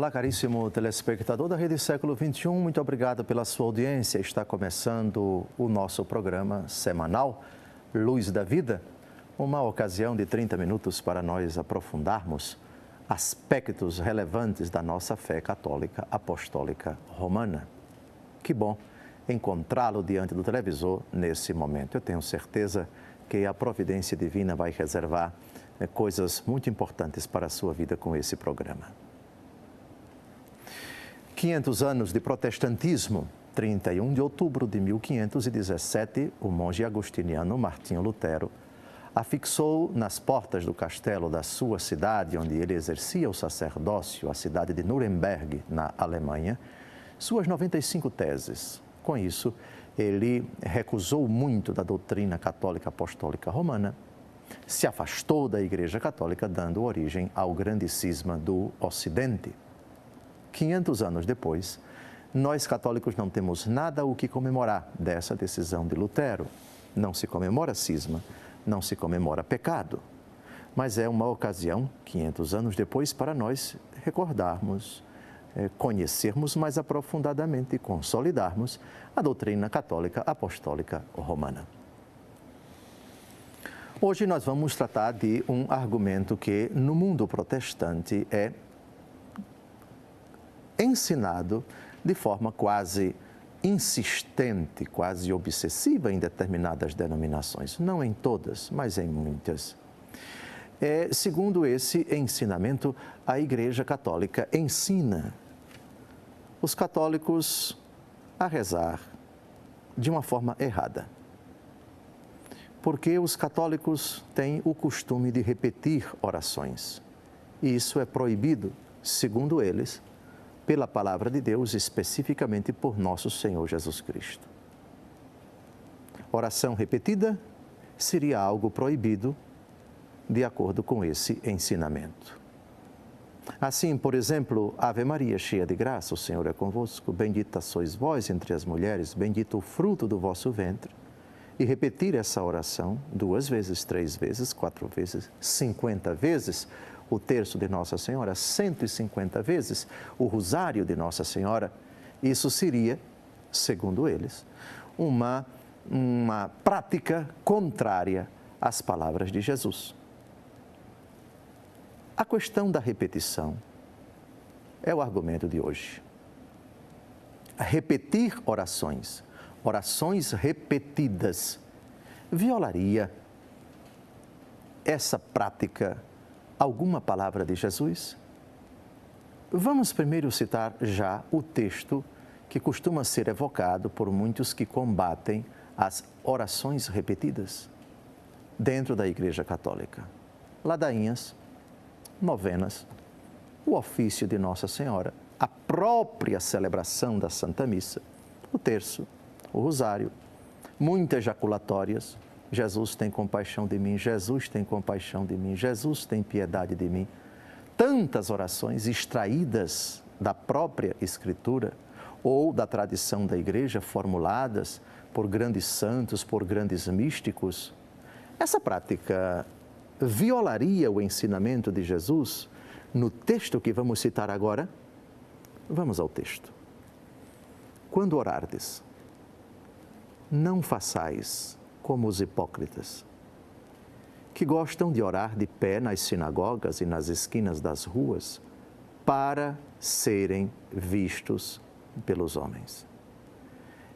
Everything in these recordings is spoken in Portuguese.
Olá, caríssimo telespectador da Rede Século XXI, muito obrigado pela sua audiência. Está começando o nosso programa semanal Luz da Vida, uma ocasião de 30 minutos para nós aprofundarmos aspectos relevantes da nossa fé católica apostólica romana. Que bom encontrá-lo diante do televisor nesse momento. Eu tenho certeza que a providência divina vai reservar coisas muito importantes para a sua vida com esse programa. 500 anos de protestantismo. 31 de outubro de 1517, o monge agostiniano Martinho Lutero afixou nas portas do castelo da sua cidade, onde ele exercia o sacerdócio, a cidade de Nuremberg, na Alemanha, suas 95 teses. Com isso, ele recusou muito da doutrina católica apostólica romana, se afastou da Igreja Católica, dando origem ao grande cisma do Ocidente. 500 anos depois, nós católicos não temos nada o que comemorar dessa decisão de Lutero. Não se comemora cisma, não se comemora pecado, mas é uma ocasião, 500 anos depois, para nós recordarmos, conhecermos mais aprofundadamente e consolidarmos a doutrina católica apostólica romana. Hoje nós vamos tratar de um argumento que no mundo protestante é ensinado de forma quase insistente, quase obsessiva em determinadas denominações. Não em todas, mas em muitas. Segundo esse ensinamento, a Igreja Católica ensina os católicos a rezar de uma forma errada. Porque os católicos têm o costume de repetir orações. E isso é proibido, segundo eles, pela palavra de Deus, especificamente por nosso Senhor Jesus Cristo. Oração repetida seria algo proibido de acordo com esse ensinamento. Assim, por exemplo, Ave Maria, cheia de graça, o Senhor é convosco, bendita sois vós entre as mulheres, bendito o fruto do vosso ventre. E repetir essa oração 2 vezes, 3 vezes, 4 vezes, 50 vezes, o terço de Nossa Senhora 150 vezes, o rosário de Nossa Senhora, isso seria, segundo eles, uma prática contrária às palavras de Jesus. A questão da repetição é o argumento de hoje. Repetir orações repetidas, violaria essa prática alguma palavra de Jesus? Vamos primeiro citar já o texto que costuma ser evocado por muitos que combatem as orações repetidas dentro da Igreja Católica. Ladainhas, novenas, o ofício de Nossa Senhora, a própria celebração da Santa Missa, o terço, o rosário, muitas jaculatórias. Jesus tem compaixão de mim, Jesus tem compaixão de mim, Jesus tem piedade de mim. Tantas orações extraídas da própria Escritura ou da tradição da Igreja, formuladas por grandes santos, por grandes místicos. Essa prática violaria o ensinamento de Jesus no texto que vamos citar agora? Vamos ao texto. Quando orardes, não façais como os hipócritas, que gostam de orar de pé nas sinagogas e nas esquinas das ruas para serem vistos pelos homens.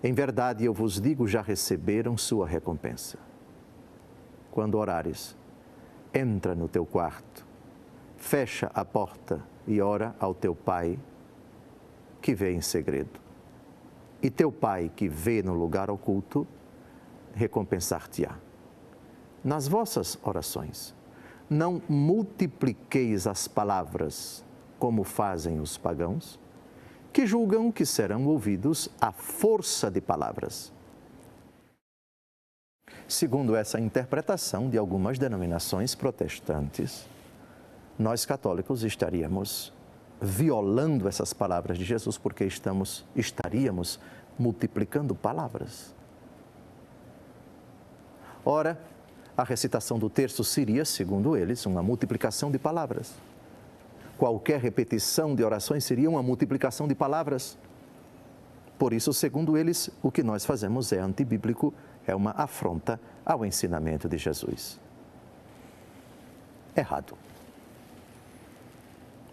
Em verdade, eu vos digo, já receberam sua recompensa. Quando orares, entra no teu quarto, fecha a porta e ora ao teu Pai que vê em segredo. E teu Pai que vê no lugar oculto, recompensar-te-á. Nas vossas orações, não multipliqueis as palavras como fazem os pagãos, que julgam que serão ouvidos à força de palavras. Segundo essa interpretação de algumas denominações protestantes, nós católicos estaríamos violando essas palavras de Jesus porque estaríamos multiplicando palavras. Ora, a recitação do terço seria, segundo eles, uma multiplicação de palavras. qualquer repetição de orações seria uma multiplicação de palavras. Por isso, segundo eles, o que nós fazemos é antibíblico, é uma afronta ao ensinamento de Jesus. Errado.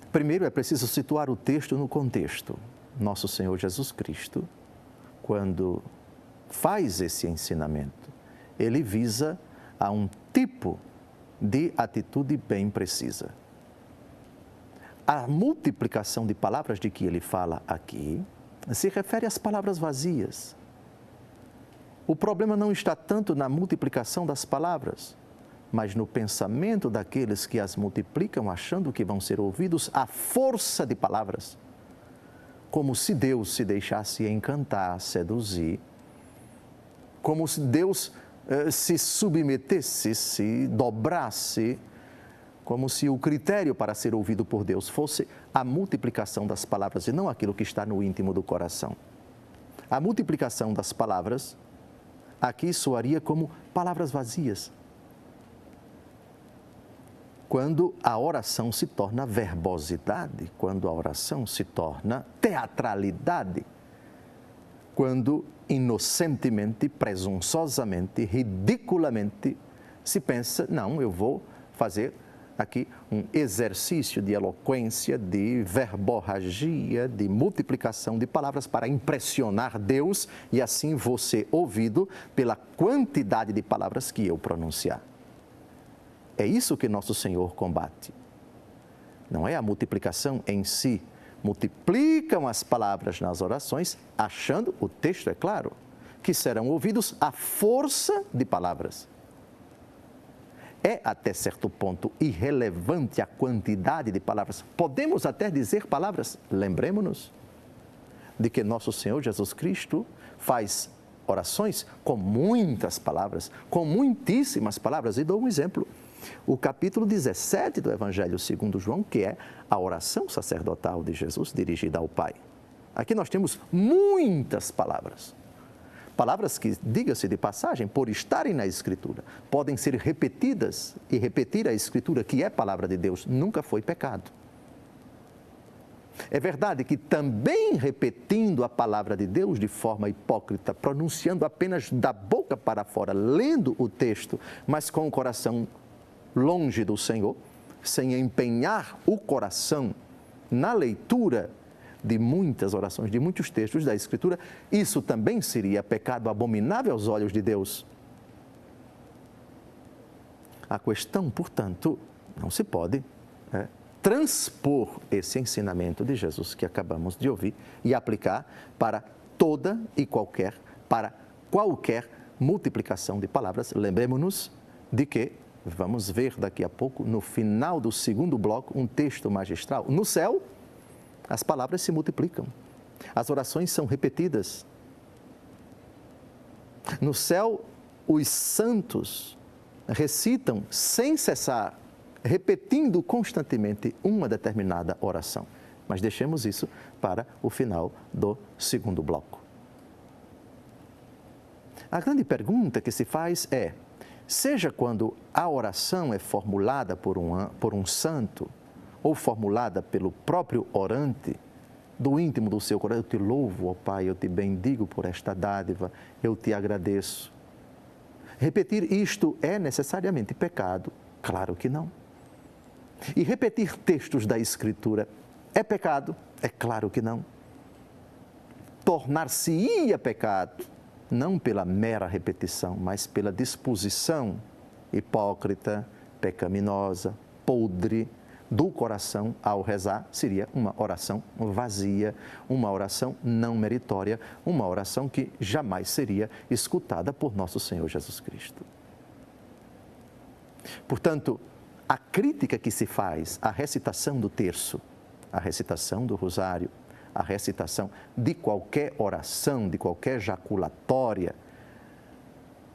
Primeiro é preciso situar o texto no contexto. Nosso Senhor Jesus Cristo, quando faz esse ensinamento, ele visa a um tipo de atitude bem precisa. A multiplicação de palavras de que ele fala aqui se refere às palavras vazias. O problema não está tanto na multiplicação das palavras, mas no pensamento daqueles que as multiplicam achando que vão ser ouvidos à força de palavras. Como se Deus se deixasse encantar, seduzir, como se Deus se submetesse, se dobrasse, como se o critério para ser ouvido por Deus fosse a multiplicação das palavras e não aquilo que está no íntimo do coração. A multiplicação das palavras aqui soaria como palavras vazias. Quando a oração se torna verbosidade, quando a oração se torna teatralidade, quando inocentemente, presunçosamente, ridiculamente se pensa, não, eu vou fazer aqui um exercício de eloquência, de verborragia, de multiplicação de palavras para impressionar Deus e assim vou ser ouvido pela quantidade de palavras que eu pronunciar. É isso que nosso Senhor combate. Não é a multiplicação em si. Multiplicam as palavras nas orações, achando, o texto é claro, que serão ouvidos à força de palavras. É até certo ponto irrelevante a quantidade de palavras. Podemos até dizer palavras. Lembremos-nos de que nosso Senhor Jesus Cristo faz orações com muitas palavras, com muitíssimas palavras. E dou um exemplo. O capítulo 17 do Evangelho segundo João, que é a oração sacerdotal de Jesus dirigida ao Pai. Aqui nós temos muitas palavras. Palavras que, diga-se de passagem, por estarem na Escritura, podem ser repetidas e repetir a Escritura, que é palavra de Deus, nunca foi pecado. É verdade que também repetindo a palavra de Deus de forma hipócrita, pronunciando apenas da boca para fora, lendo o texto, mas com o coração longe do Senhor, sem empenhar o coração na leitura de muitas orações, de muitos textos da Escritura, isso também seria pecado abominável aos olhos de Deus. A questão, portanto, não se pode transpor esse ensinamento de Jesus que acabamos de ouvir e aplicar para toda e qualquer multiplicação de palavras. Lembremos-nos de que vamos ver daqui a pouco, no final do segundo bloco, um texto magistral. No céu, as palavras se multiplicam, as orações são repetidas. No céu, os santos recitam sem cessar, repetindo constantemente uma determinada oração. Mas deixemos isso para o final do segundo bloco. A grande pergunta que se faz é, seja quando a oração é formulada por um santo ou formulada pelo próprio orante, do íntimo do seu coração, eu te louvo, ó Pai, eu te bendigo por esta dádiva, eu te agradeço. Repetir isto é necessariamente pecado? Claro que não. E repetir textos da Escritura é pecado? É claro que não. Tornar-se-ia pecado, não pela mera repetição, mas pela disposição hipócrita, pecaminosa, podre do coração ao rezar, seria uma oração vazia, uma oração não meritória, uma oração que jamais seria escutada por nosso Senhor Jesus Cristo. Portanto, a crítica que se faz à recitação do terço, à recitação do rosário, à recitação de qualquer oração, de qualquer jaculatória,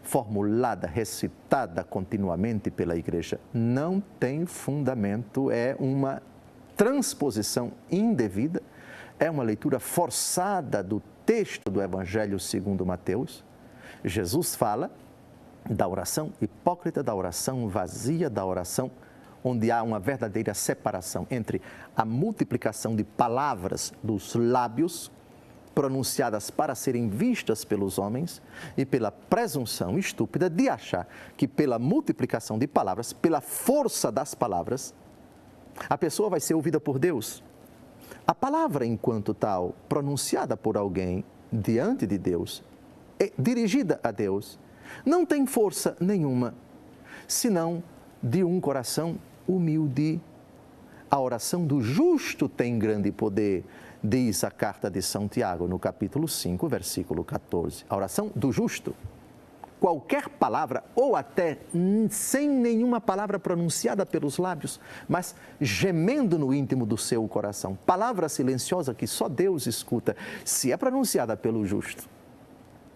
formulada, recitada continuamente pela Igreja, não tem fundamento, é uma transposição indevida, é uma leitura forçada do texto do Evangelho segundo Mateus. Jesus fala da oração hipócrita, da oração vazia, da oração onde há uma verdadeira separação entre a multiplicação de palavras dos lábios, pronunciadas para serem vistas pelos homens, e pela presunção estúpida de achar que pela multiplicação de palavras, pela força das palavras, a pessoa vai ser ouvida por Deus. A palavra, enquanto tal, pronunciada por alguém diante de Deus, dirigida a Deus, não tem força nenhuma, senão de um coração humilde. A oração do justo tem grande poder, diz a carta de São Tiago, no capítulo 5, versículo 14. A oração do justo. Qualquer palavra, ou até sem nenhuma palavra pronunciada pelos lábios, mas gemendo no íntimo do seu coração. Palavra silenciosa que só Deus escuta. Se é pronunciada pelo justo,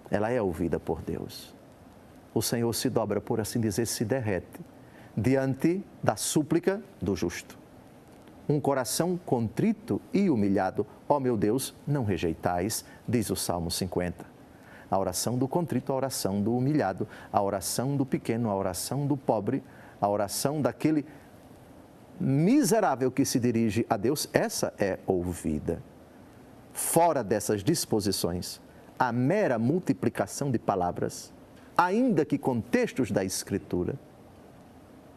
ela é ouvida por Deus. O Senhor se dobra, por assim dizer, se derrete diante da súplica do justo. Um coração contrito e humilhado, ó meu Deus, não rejeitais, diz o Salmo 50. A oração do contrito, a oração do humilhado, a oração do pequeno, a oração do pobre, a oração daquele miserável que se dirige a Deus, essa é ouvida. Fora dessas disposições, a mera multiplicação de palavras, ainda que com textos da Escritura,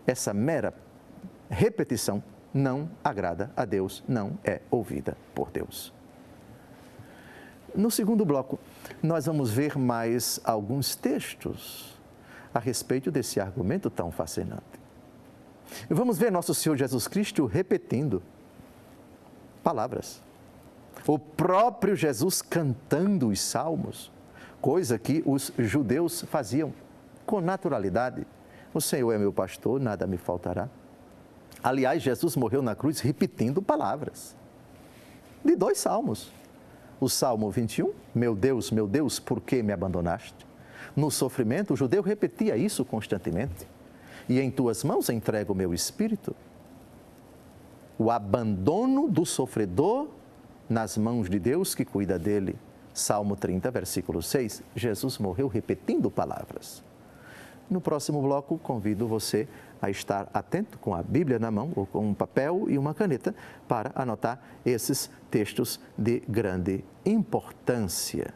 essa mera repetição não agrada a Deus, não é ouvida por Deus. No segundo bloco, nós vamos ver mais alguns textos a respeito desse argumento tão fascinante. Vamos ver nosso Senhor Jesus Cristo repetindo palavras. O próprio Jesus cantando os salmos, coisa que os judeus faziam com naturalidade. O Senhor é meu pastor, nada me faltará. Aliás, Jesus morreu na cruz repetindo palavras de 2 salmos. O Salmo 21, meu Deus, por que me abandonaste? No sofrimento, o judeu repetia isso constantemente. E em tuas mãos entrego o meu espírito. O abandono do sofredor nas mãos de Deus que cuida dele. Salmo 30, versículo 6, Jesus morreu repetindo palavras. No próximo bloco, convido você a estar atento com a Bíblia na mão ou com um papel e uma caneta para anotar esses textos de grande importância.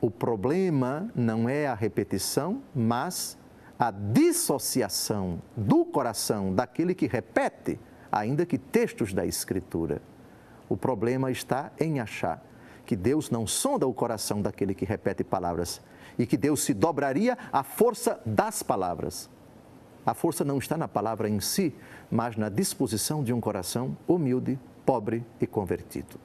O problema não é a repetição, mas a dissociação do coração daquele que repete, ainda que textos da Escritura. O problema está em achar que Deus não sonda o coração daquele que repete palavras e que Deus se dobraria à força das palavras. A força não está na palavra em si, mas na disposição de um coração humilde, pobre e convertido.